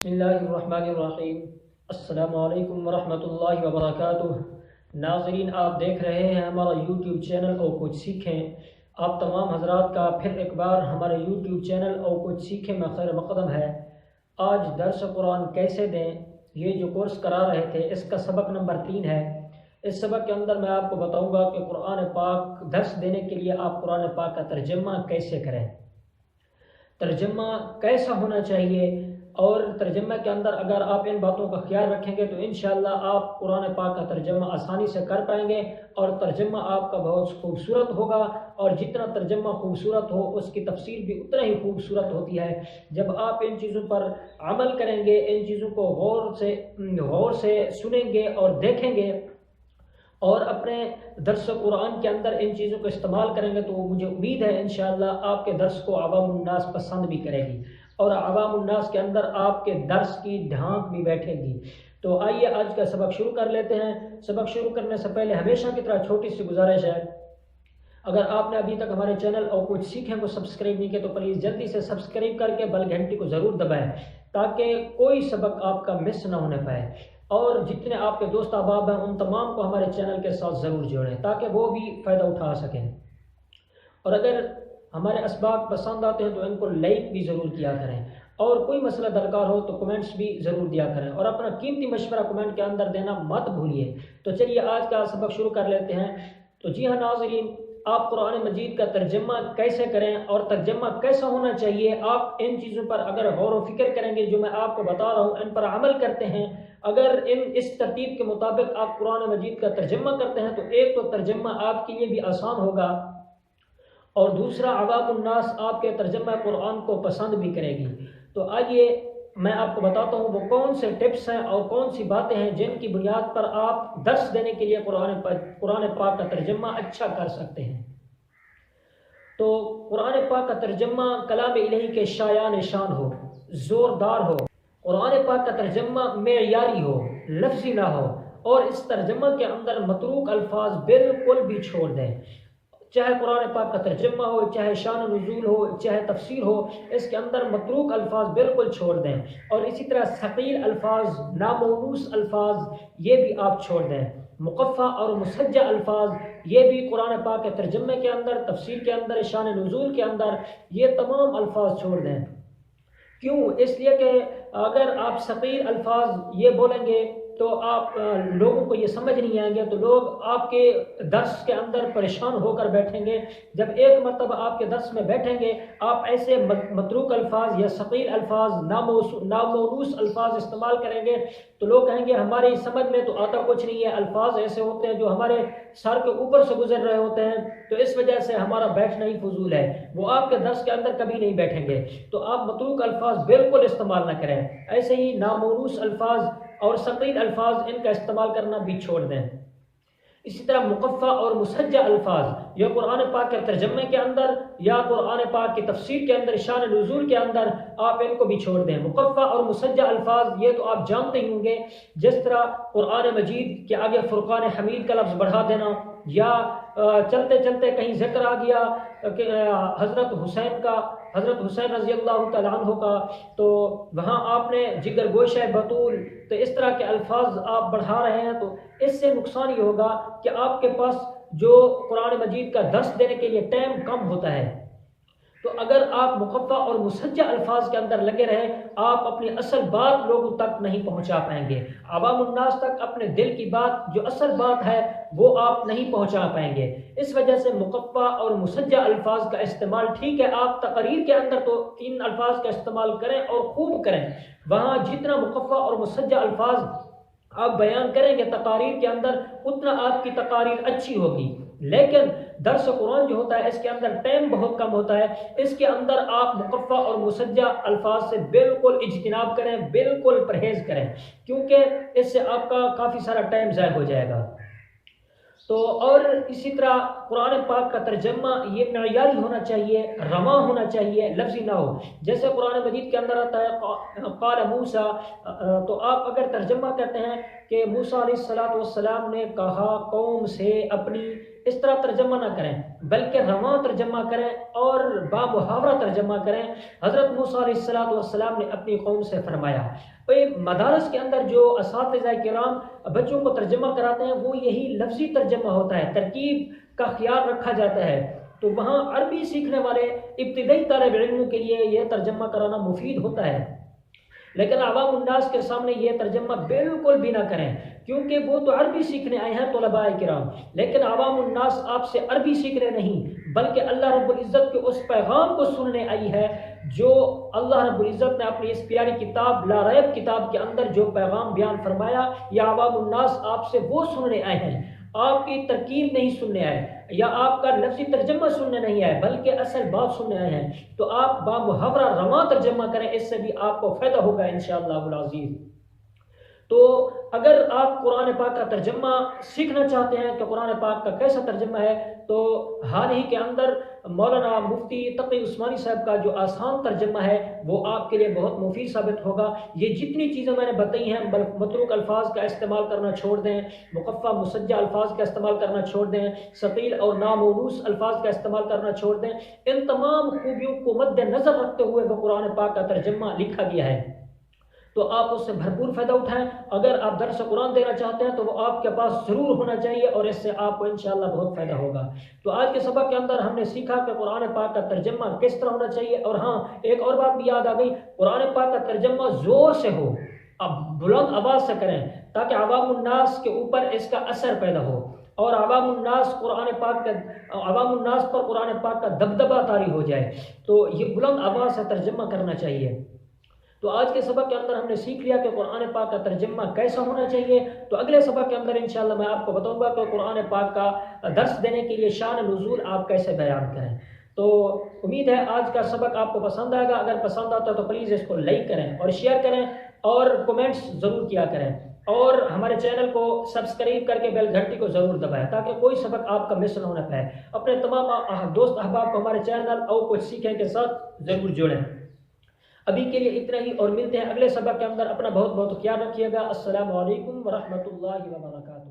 بسم اللہ الرحمن الرحیم۔ السلام علیکم ورحمۃ اللہ وبرکاتہ۔ ناظرین، آپ دیکھ رہے ہیں ہمارا یوٹیوب چینل اور کچھ سیکھیں۔ آپ تمام حضرات کا پھر ایک بار ہمارے یوٹیوب چینل اور کچھ سیکھیں میں خیر مقدم ہے۔ آج درس قرآن کیسے دیں، یہ جو کورس کرا رہے تھے اس کا سبق نمبر 3 ہے۔ اس سبق کے اندر میں آپ کو بتاؤں گا کہ قرآن پاک درس دینے کے لیے آپ قرآن پاک کا ترجمہ کیسے کریں، ترجمہ کیسا ہونا چاہیے، اور ترجمہ کے اندر اگر آپ ان باتوں کا خیال رکھیں گے تو انشاءاللہ آپ قرآن پاک کا ترجمہ آسانی سے کر پائیں گے، اور ترجمہ آپ کا بہت خوبصورت ہوگا، اور جتنا ترجمہ خوبصورت ہو اس کی تفسیر بھی اتنا ہی خوبصورت ہوتی ہے۔ جب آپ ان چیزوں پر عمل کریں گے، ان چیزوں کو غور سے سنیں گے اور دیکھیں گے اور اپنے درس قرآن کے اندر ان چیزوں کو استعمال کریں گے تو مجھے امید ہے انشاءاللہ آپ کے درس کو عوام الناس پسند بھی کرے گی، اور عوام الناس کے اندر آپ کے درس کی دھانک بھی بیٹھے گی۔ تو آئیے آج کا سبق شروع کر لیتے ہیں۔ سبق شروع کرنے سے پہلے ہمیشہ کی طرح چھوٹی سی گزارش ہے، اگر آپ نے ابھی تک ہمارے چینل اور کچھ سیکھیں کو سبسکرائب نہیں کیا تو پلیز جلدی سے سبسکرائب کر کے بل گھنٹی کو ضرور دبائیں تاکہ کوئی سبق آپ کا مس نہ ہونے پائے، اور جتنے آپ کے دوست احباب ہیں ان تمام کو ہمارے چینل کے ساتھ ضرور جوڑیں تاکہ وہ بھی فائدہ اٹھا سکیں، اور اگر ہمارے اسباق پسند آتے ہیں تو ان کو لائک بھی ضرور کیا کریں، اور کوئی مسئلہ درکار ہو تو کمنٹس بھی ضرور دیا کریں، اور اپنا قیمتی مشورہ کمنٹ کے اندر دینا مت بھولیے۔ تو چلیے آج کا سبق شروع کر لیتے ہیں۔ تو جی ہاں ناظرین، آپ قرآن مجید کا ترجمہ کیسے کریں اور ترجمہ کیسا ہونا چاہیے، آپ ان چیزوں پر اگر غور و فکر کریں گے جو میں آپ کو بتا رہا ہوں، ان پر عمل کرتے ہیں، اگر اس ترتیب کے مطابق آپ قرآن مجید کا ترجمہ کرتے ہیں تو ایک تو ترجمہ آپ کے لیے بھی آسان ہوگا، اور دوسرا عوام الناس آپ کے ترجمہ قرآن کو پسند بھی کرے گی۔ تو آئیے میں آپ کو بتاتا ہوں وہ کون سے ٹپس ہیں اور کون سی باتیں ہیں جن کی بنیاد پر آپ درس دینے کے لیے قرآن پاک کا ترجمہ اچھا کر سکتے ہیں۔ تو قرآن پاک کا ترجمہ کلام الہی کے شایان شان ہو، زوردار ہو، قرآن پاک کا ترجمہ معیاری ہو، لفظی نہ ہو، اور اس ترجمہ کے اندر متروک الفاظ بالکل بھی چھوڑ دیں۔ چاہے قرآن پاک کا ترجمہ ہو، چاہے شان و نزول ہو، چاہے تفسیر ہو، اس کے اندر متروک الفاظ بالکل چھوڑ دیں، اور اسی طرح ثقیل الفاظ، ناموروث الفاظ یہ بھی آپ چھوڑ دیں۔ مقفع اور مسجع الفاظ یہ بھی قرآن پاک کے ترجمے کے اندر، تفسیر کے اندر، شان نزول کے اندر یہ تمام الفاظ چھوڑ دیں۔ کیوں؟ اس لیے کہ اگر آپ ثقیل الفاظ یہ بولیں گے تو آپ لوگوں کو یہ سمجھ نہیں آئیں گے، تو لوگ آپ کے درس کے اندر پریشان ہو کر بیٹھیں گے۔ جب ایک مرتبہ آپ کے درس میں بیٹھیں گے، آپ ایسے متروک الفاظ یا ثقیل الفاظ، ناموروث الفاظ استعمال کریں گے تو لوگ کہیں گے ہماری سمجھ میں تو آتا کچھ نہیں ہے، الفاظ ایسے ہوتے ہیں جو ہمارے سر کے اوپر سے گزر رہے ہوتے ہیں، تو اس وجہ سے ہمارا بیٹھنا ہی فضول ہے، وہ آپ کے درس کے اندر کبھی نہیں بیٹھیں گے۔ تو آپ متروک الفاظ بالکل استعمال نہ کریں، ایسے ہی ناموروث الفاظ اور ثقیل الفاظ ان کا استعمال کرنا بھی چھوڑ دیں۔ اسی طرح مقفع اور مسجع الفاظ یا قرآن پاک کے ترجمے کے اندر یا قرآن پاک کی تفسیر کے اندر، شان نزول کے اندر آپ ان کو بھی چھوڑ دیں۔ مقفع اور مسجع الفاظ یہ تو آپ جانتے ہی ہوں گے، جس طرح قرآن مجید کے آگے فرقان حمید کا لفظ بڑھا دینا، یا چلتے چلتے کہیں ذکر آ گیا کہ حضرت حسین رضی اللہ تعالیٰ عنہ کا، تو وہاں آپ نے جگر گوشہ بطول، تو اس طرح کے الفاظ آپ بڑھا رہے ہیں، تو اس سے نقصان یہ ہوگا کہ آپ کے پاس جو قرآن مجید کا درس دینے کے لیے ٹائم کم ہوتا ہے، تو اگر آپ مقفع اور مسجع الفاظ کے اندر لگے رہیں آپ اپنی اصل بات لوگوں تک نہیں پہنچا پائیں گے، عوام الناس تک اپنے دل کی بات جو اصل بات ہے وہ آپ نہیں پہنچا پائیں گے۔ اس وجہ سے مقفع اور مسجع الفاظ کا استعمال ٹھیک ہے، آپ تقریر کے اندر تو ان الفاظ کا استعمال کریں اور خوب کریں، وہاں جتنا مقفع اور مسجع الفاظ آپ بیان کریں گے تقاریر کے اندر اتنا آپ کی تقاریر اچھی ہوگی، لیکن درس قرآن جو ہوتا ہے اس کے اندر ٹائم بہت کم ہوتا ہے، اس کے اندر آپ مقفع اور مسجع الفاظ سے بالکل اجتناب کریں، بالکل پرہیز کریں، کیونکہ اس سے آپ کا کافی سارا ٹائم ضائع ہو جائے گا۔ تو اور اسی طرح قرآن پاک کا ترجمہ یہ معیاری ہونا چاہیے، رواں ہونا چاہیے، لفظی نہ ہو۔ جیسے قرآن مجید کے اندر آتا ہے قال موسیٰ، تو آپ اگر ترجمہ کرتے ہیں کہ موسیٰ علیہ السلام نے کہا قوم سے اپنی، اس طرح ترجمہ نہ کریں بلکہ رواں ترجمہ کریں اور بامحاورہ ترجمہ کریں۔ حضرت موسیٰ علیہ السلام نے اپنی قوم سے فرمایا، مدارس کے اندر جو اساتذہ کرام بچوں کو ترجمہ کراتے ہیں وہ یہی لفظی ترجمہ ہوتا ہے، ترکیب کا خیال رکھا جاتا ہے، تو وہاں عربی سیکھنے والے ابتدائی طالب علموں کے لیے یہ ترجمہ کرانا مفید ہوتا ہے، لیکن عوام الناس کے سامنے یہ ترجمہ بالکل بھی نہ کریں، کیونکہ وہ تو عربی سیکھنے آئے ہیں طلباء کرام، لیکن عوام الناس آپ سے عربی سیکھنے نہیں بلکہ اللہ رب العزت کے اس پیغام کو سننے آئی ہے جو اللہ رب العزت نے اپنی اس پیاری کتاب لا ریب کتاب کے اندر جو پیغام بیان فرمایا، یا عوام الناس آپ سے وہ سننے آئے ہیں، آپ کی ترکیب نہیں سننے آئے یا آپ کا لفظی ترجمہ سننے نہیں آئے بلکہ اصل بات سننے آئے ہیں، تو آپ بامحاورہ رواں ترجمہ کریں، اس سے بھی آپ کو فائدہ ہوگا انشاءاللہ العزیز۔ تو اگر آپ قرآن پاک کا ترجمہ سیکھنا چاہتے ہیں کہ قرآن پاک کا کیسا ترجمہ ہے، تو حال ہی کے اندر مولانا مفتی تقی عثمانی صاحب کا جو آسان ترجمہ ہے وہ آپ کے لیے بہت مفید ثابت ہوگا۔ یہ جتنی چیزیں میں نے بتائی ہیں، متروک الفاظ کا استعمال کرنا چھوڑ دیں، مقفع مسجع الفاظ کا استعمال کرنا چھوڑ دیں، ثقیل اور نامونوس الفاظ کا استعمال کرنا چھوڑ دیں، ان تمام خوبیوں کو مد نظر رکھتے ہوئے وہ قرآن پاک کا ترجمہ لکھا گیا ہے، تو آپ اس سے بھرپور فائدہ اٹھائیں۔ اگر آپ درس قرآن دینا چاہتے ہیں تو وہ آپ کے پاس ضرور ہونا چاہیے اور اس سے آپ کو انشاءاللہ بہت فائدہ ہوگا۔ تو آج کے سبق کے اندر ہم نے سیکھا کہ قرآن پاک کا ترجمہ کس طرح ہونا چاہیے، اور ہاں ایک اور بات بھی یاد آ گئی، قرآن پاک کا ترجمہ زور سے ہو، اب بلند آواز سے کریں تاکہ عوام الناس کے اوپر اس کا اثر پیدا ہو اور عوام الناس پر قرآن پاک کا دبدبہ طاری ہو جائے، تو یہ بلند آواز سے ترجمہ کرنا چاہیے۔ تو آج کے سبق کے اندر ہم نے سیکھ لیا کہ قرآن پاک کا ترجمہ کیسا ہونا چاہیے، تو اگلے سبق کے اندر انشاءاللہ میں آپ کو بتاؤں گا کہ قرآن پاک کا درس دینے کے لیے شان نزول آپ کیسے بیان کریں۔ تو امید ہے آج کا سبق آپ کو پسند آئے گا، اگر پسند آتا ہے تو پلیز اس کو لائک کریں اور شیئر کریں اور کومنٹس ضرور کیا کریں، اور ہمارے چینل کو سبسکرائب کر کے بیل گھنٹی کو ضرور دبائیں تاکہ کوئی سبق آپ کا مس نہ ہونا پائے۔ اپنے تمام دوست احباب کو ہمارے چینل اور کچھ سیکھیں کے ساتھ ضرور جوڑیں۔ ابھی کے لیے اتنا ہی، اور ملتے ہیں اگلے سبق کے اندر۔ اپنا بہت بہت خیال رکھیے گا۔ السلام علیکم ورحمۃ اللہ وبرکاتہ۔